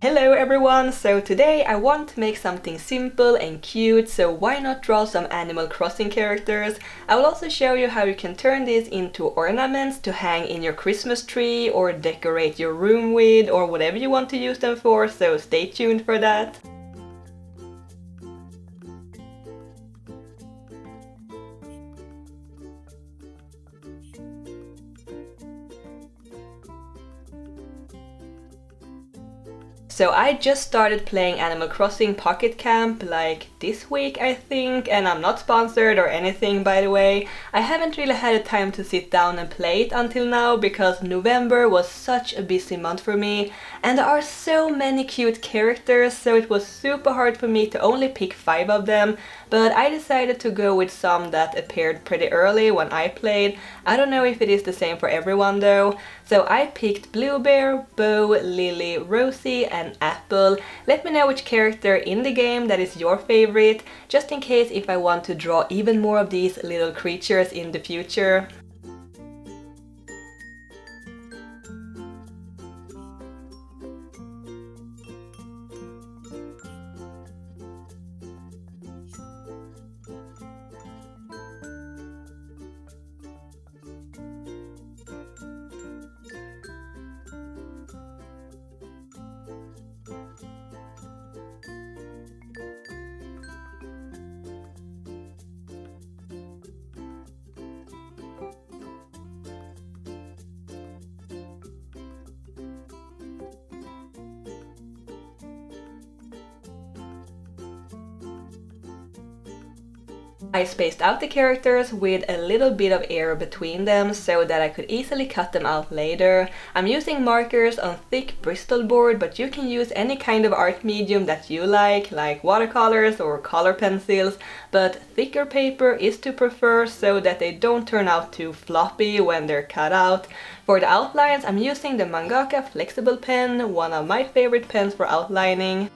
Hello everyone! So today I want to make something simple and cute, so why not draw some Animal Crossing characters? I will also show you how you can turn these into ornaments to hang in your Christmas tree or decorate your room with, or whatever you want to use them for, so stay tuned for that. So I just started playing Animal Crossing Pocket Camp like this week I think, and I'm not sponsored or anything by the way. I haven't really had a time to sit down and play it until now because November was such a busy month for me and there are so many cute characters, so it was super hard for me to only pick 5 of them, but I decided to go with some that appeared pretty early when I played. I don't know if it is the same for everyone though. So I picked Blue Bear, Bo, Lily, Rosie and Apple. Let me know which character in the game that is your favorite, just in case if I want to draw even more of these little creatures in the future. I spaced out the characters with a little bit of air between them so that I could easily cut them out later. I'm using markers on thick Bristol board, but you can use any kind of art medium that you like watercolors or color pencils, but thicker paper is to prefer so that they don't turn out too floppy when they're cut out. For the outlines, I'm using the Mangaka flexible pen, one of my favorite pens for outlining.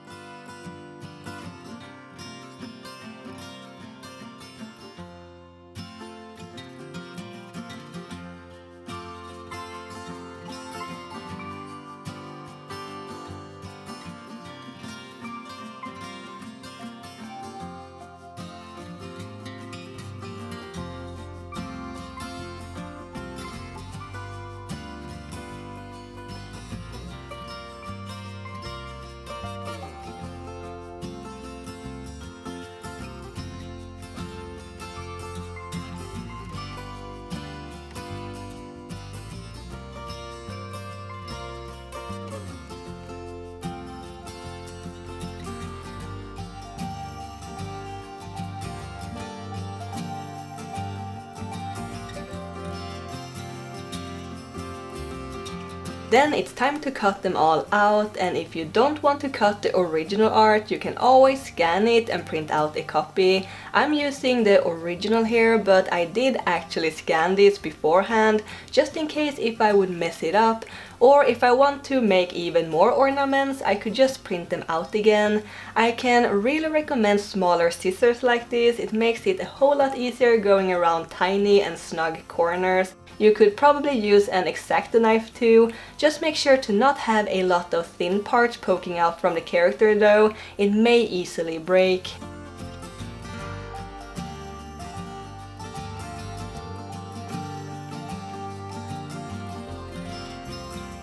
Then it's time to cut them all out, and if you don't want to cut the original art, you can always scan it and print out a copy. I'm using the original here, but I did actually scan this beforehand, just in case if I would mess it up, or if I want to make even more ornaments, I could just print them out again. I can really recommend smaller scissors like this, it makes it a whole lot easier going around tiny and snug corners. You could probably use an X-Acto knife too, just make sure to not have a lot of thin parts poking out from the character though, it may easily break.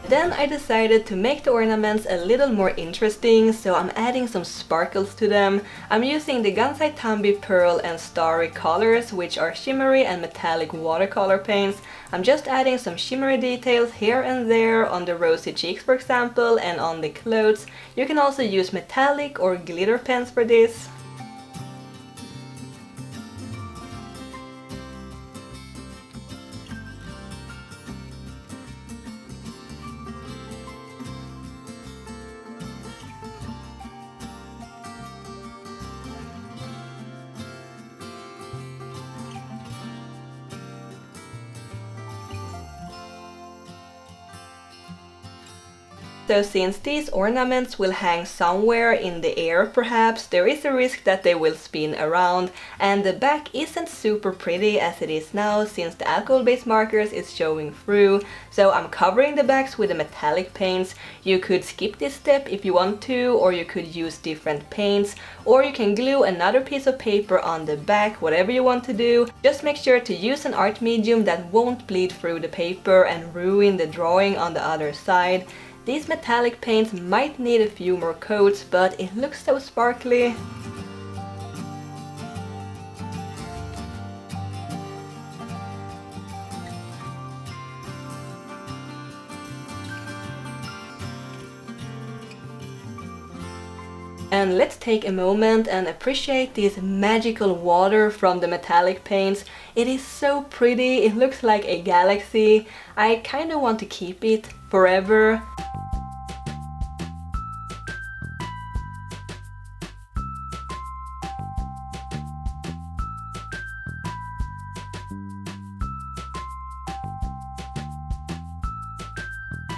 Then I decided to make the ornaments a little more interesting, so I'm adding some sparkles to them. I'm using the Gansai Tambi Pearl and Starry colors, which are shimmery and metallic watercolor paints. I'm just adding some shimmery details here and there on the rosy cheeks for example, and on the clothes. You can also use metallic or glitter pens for this. So since these ornaments will hang somewhere in the air perhaps, there is a risk that they will spin around, and the back isn't super pretty as it is now since the alcohol-based markers is showing through. So I'm covering the backs with the metallic paints. You could skip this step if you want to, or you could use different paints, or you can glue another piece of paper on the back, whatever you want to do. Just make sure to use an art medium that won't bleed through the paper and ruin the drawing on the other side. These metallic paints might need a few more coats, but it looks so sparkly. And let's take a moment and appreciate this magical water from the metallic paints. It is so pretty, it looks like a galaxy. I kind of want to keep it forever.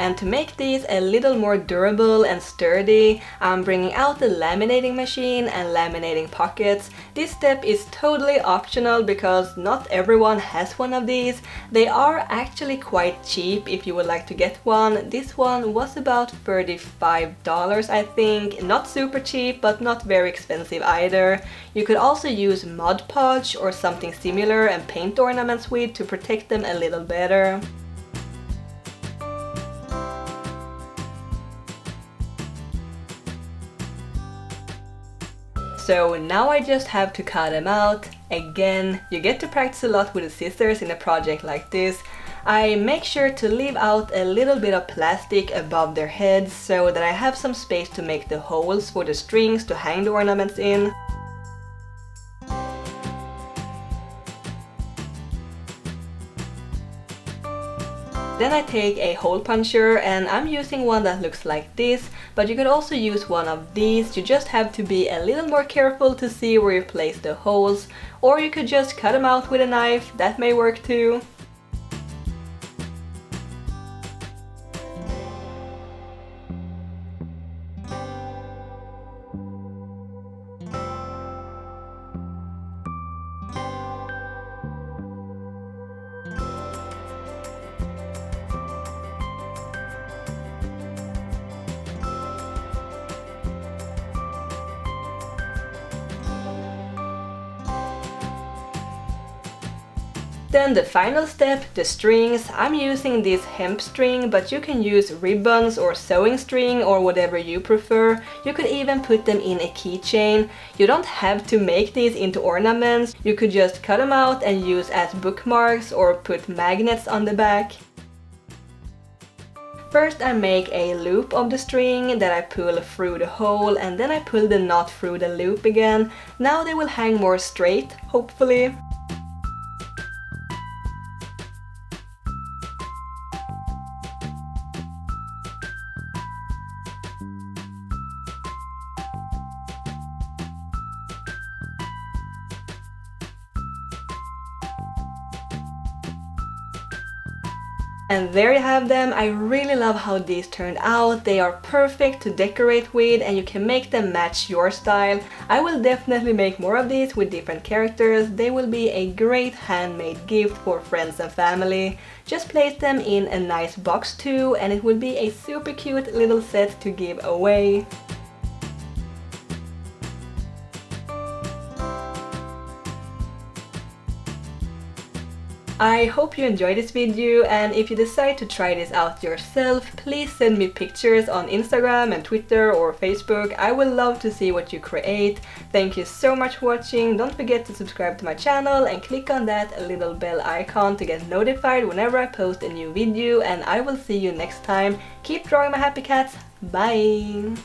And to make these a little more durable and sturdy, I'm bringing out the laminating machine and laminating pockets. This step is totally optional because not everyone has one of these. They are actually quite cheap if you would like to get one. This one was about $35 I think. Not super cheap, but not very expensive either. You could also use Mod Podge or something similar and paint ornaments with to protect them a little better. So now I just have to cut them out. Again, you get to practice a lot with the scissors in a project like this. I make sure to leave out a little bit of plastic above their heads so that I have some space to make the holes for the strings to hang the ornaments in. Then I take a hole puncher and I'm using one that looks like this, but you could also use one of these. You just have to be a little more careful to see where you place the holes, or you could just cut them out with a knife, that may work too. Then the final step, the strings. I'm using this hemp string, but you can use ribbons or sewing string or whatever you prefer. You could even put them in a keychain. You don't have to make these into ornaments. You could just cut them out and use as bookmarks or put magnets on the back. First I make a loop of the string that I pull through the hole, and then I pull the knot through the loop again. Now they will hang more straight, hopefully. And there you have them. I really love how these turned out. They are perfect to decorate with and you can make them match your style. I will definitely make more of these with different characters. They will be a great handmade gift for friends and family. Just place them in a nice box too and it will be a super cute little set to give away. I hope you enjoyed this video, and if you decide to try this out yourself, please send me pictures on Instagram and Twitter or Facebook. I would love to see what you create. Thank you so much for watching. Don't forget to subscribe to my channel and click on that little bell icon to get notified whenever I post a new video, and I will see you next time. Keep drawing my happy cats. Bye!